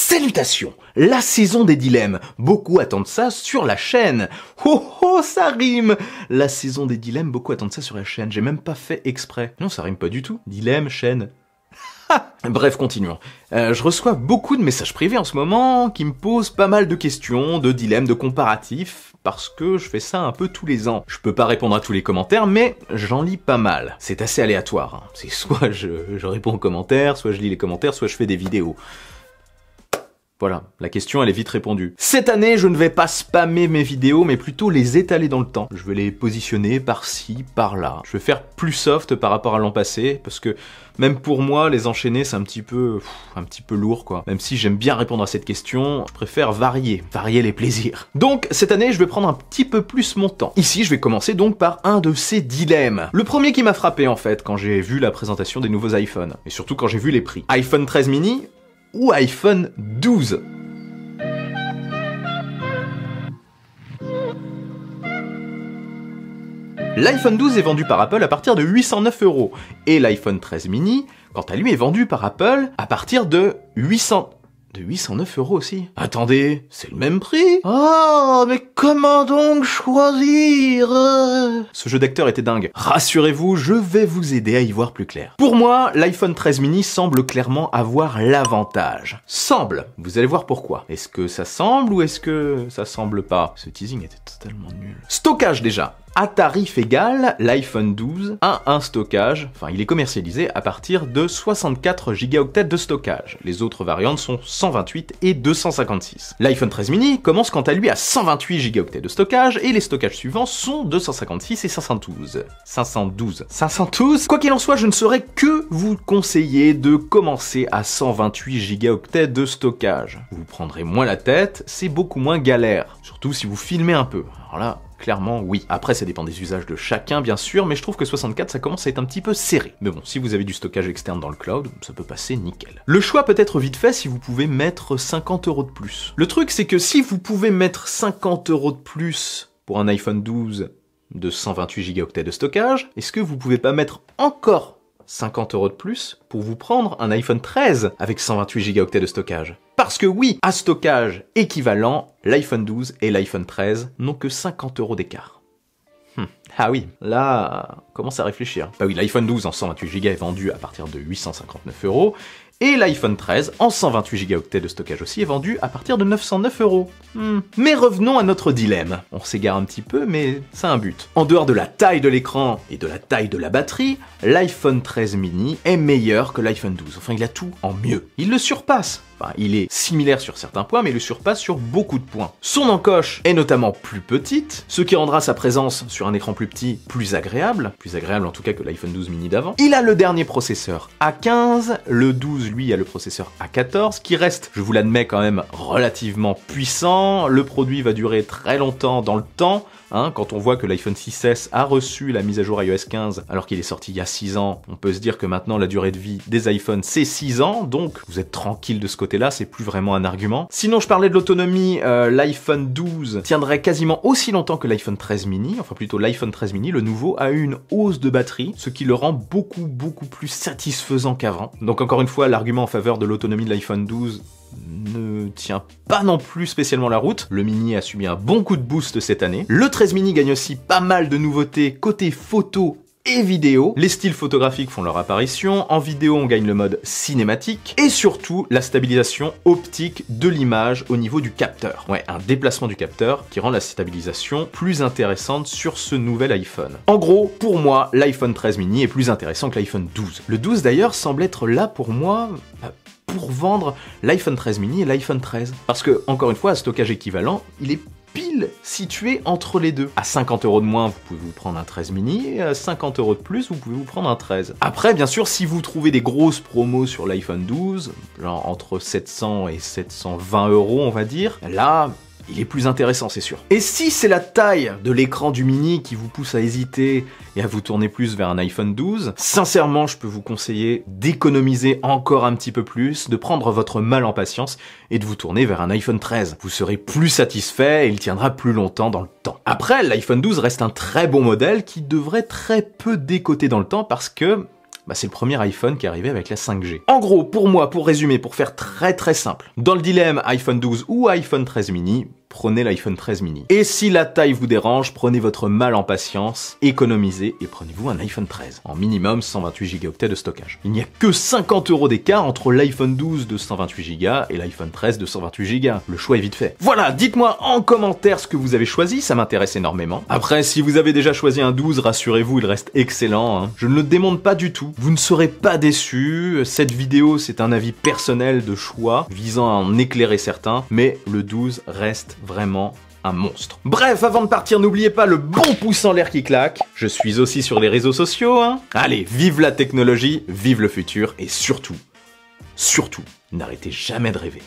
Salutations! La saison des dilemmes. Beaucoup attendent ça sur la chaîne. Oh oh, ça rime! La saison des dilemmes, beaucoup attendent ça sur la chaîne. J'ai même pas fait exprès. Non, ça rime pas du tout. Dilemme, chaîne. Bref, continuons. Je reçois beaucoup de messages privés en ce moment qui me posent pas mal de questions, de dilemmes, de comparatifs, parce que je fais ça un peu tous les ans. Je peux pas répondre à tous les commentaires, mais j'en lis pas mal. C'est assez aléatoire, hein. C'est soit je réponds aux commentaires, soit je lis les commentaires, soit je fais des vidéos. Voilà, la question elle est vite répondue. Cette année, je ne vais pas spammer mes vidéos, mais plutôt les étaler dans le temps. Je vais les positionner par-ci, par-là. Je vais faire plus soft par rapport à l'an passé, parce que même pour moi, les enchaîner, c'est un petit peu lourd, quoi. Même si j'aime bien répondre à cette question, je préfère varier les plaisirs. Donc, cette année, je vais prendre un petit peu plus mon temps. Ici, je vais commencer donc par un de ces dilemmes. Le premier qui m'a frappé, en fait, quand j'ai vu la présentation des nouveaux iPhones, et surtout quand j'ai vu les prix. iPhone 13 mini ou iPhone 12. L'iPhone 12 est vendu par Apple à partir de 809 €, et l'iPhone 13 mini, quant à lui, est vendu par Apple à partir de 809 € aussi. Attendez, c'est le même prix? Oh, mais comment donc choisir? Ce jeu d'acteur était dingue. Rassurez-vous, je vais vous aider à y voir plus clair. Pour moi, l'iPhone 13 mini semble clairement avoir l'avantage. Semble. Vous allez voir pourquoi. Est-ce que ça semble ou est-ce que ça semble pas? Ce teasing était totalement nul. Stockage déjà. À tarif égal, l'iPhone 12 a un stockage, enfin il est commercialisé à partir de 64 Go de stockage. Les autres variantes sont 128 et 256. L'iPhone 13 mini commence quant à lui à 128 Go de stockage et les stockages suivants sont 256 et 512. 512. Quoi qu'il en soit, je ne saurais que vous conseiller de commencer à 128 Go de stockage. Vous prendrez moins la tête, c'est beaucoup moins galère. Surtout si vous filmez un peu. Alors là, clairement, oui. Après, ça dépend des usages de chacun, bien sûr, mais je trouve que 64, ça commence à être un petit peu serré. Mais bon, si vous avez du stockage externe dans le cloud, ça peut passer nickel. Le choix peut être vite fait si vous pouvez mettre 50 € de plus. Le truc, c'est que si vous pouvez mettre 50 € de plus pour un iPhone 12 de 128 Go de stockage, est-ce que vous pouvez pas mettre encore 50 € de plus pour vous prendre un iPhone 13 avec 128 Go de stockage? Parce que oui, à stockage équivalent, l'iPhone 12 et l'iPhone 13 n'ont que 50 € d'écart. Ah oui, là, on commence à réfléchir. Bah oui, l'iPhone 12 en 128 Go est vendu à partir de 859 €, et l'iPhone 13 en 128 Go de stockage aussi est vendu à partir de 909 €. Mais revenons à notre dilemme. On s'égare un petit peu, mais ça a un but. En dehors de la taille de l'écran et de la taille de la batterie, l'iPhone 13 mini est meilleur que l'iPhone 12. Enfin, il a tout en mieux. Il le surpasse. Enfin, il est similaire sur certains points, mais il le surpasse sur beaucoup de points. Son encoche est notamment plus petite, ce qui rendra sa présence sur un écran plus petit plus agréable en tout cas que l'iPhone 12 mini d'avant. Il a le dernier processeur A15, le 12 lui a le processeur A14, qui reste, je vous l'admets quand même, relativement puissant. Le produit va durer très longtemps dans le temps. Quand on voit que l'iPhone 6S a reçu la mise à jour iOS 15 alors qu'il est sorti il y a 6 ans, on peut se dire que maintenant la durée de vie des iPhones c'est 6 ans, donc vous êtes tranquille de ce côté-là, c'est plus vraiment un argument. Sinon je parlais de l'autonomie, l'iPhone 12 tiendrait quasiment aussi longtemps que l'iPhone 13 mini, enfin plutôt l'iPhone 13 mini, le nouveau, a eu une hausse de batterie, ce qui le rend beaucoup plus satisfaisant qu'avant. Donc encore une fois, l'argument en faveur de l'autonomie de l'iPhone 12 ne tient pas non plus spécialement la route. Le mini a subi un bon coup de boost cette année. Le 13 mini gagne aussi pas mal de nouveautés côté photo et vidéo. Les styles photographiques font leur apparition. En vidéo, on gagne le mode cinématique. Et surtout, la stabilisation optique de l'image au niveau du capteur. Ouais, un déplacement du capteur qui rend la stabilisation plus intéressante sur ce nouvel iPhone. En gros, pour moi, l'iPhone 13 mini est plus intéressant que l'iPhone 12. Le 12 d'ailleurs semble être là pour moi pour vendre l'iPhone 13 mini et l'iPhone 13. Parce que, encore une fois, à stockage équivalent, il est pile situé entre les deux. À 50 € de moins, vous pouvez vous prendre un 13 mini, et à 50 € de plus, vous pouvez vous prendre un 13. Après, bien sûr, si vous trouvez des grosses promos sur l'iPhone 12, genre entre 700 et 720 €, on va dire, là, il est plus intéressant, c'est sûr. Et si c'est la taille de l'écran du mini qui vous pousse à hésiter et à vous tourner plus vers un iPhone 12, sincèrement, je peux vous conseiller d'économiser encore un petit peu plus, de prendre votre mal en patience et de vous tourner vers un iPhone 13. Vous serez plus satisfait et il tiendra plus longtemps dans le temps. Après, l'iPhone 12 reste un très bon modèle qui devrait très peu décoter dans le temps parce que Bah, c'est le premier iPhone qui est arrivé avec la 5G. En gros, pour moi, pour résumer, pour faire très simple, dans le dilemme iPhone 12 ou iPhone 13 mini, prenez l'iPhone 13 mini. Et si la taille vous dérange, prenez votre mal en patience, économisez et prenez-vous un iPhone 13. En minimum 128 Go de stockage. Il n'y a que 50 € d'écart entre l'iPhone 12 de 128 Go et l'iPhone 13 de 128 Go. Le choix est vite fait. Voilà, dites-moi en commentaire ce que vous avez choisi, ça m'intéresse énormément. Après, si vous avez déjà choisi un 12, rassurez-vous, il reste excellent. Hein. Je ne le démonte pas du tout. Vous ne serez pas déçus. Cette vidéo, c'est un avis personnel de choix, visant à en éclairer certains, mais le 12 reste vraiment un monstre. Bref, avant de partir, n'oubliez pas le bon pouce en l'air qui claque. Je suis aussi sur les réseaux sociaux, hein. Allez, vive la technologie, vive le futur, et surtout, n'arrêtez jamais de rêver.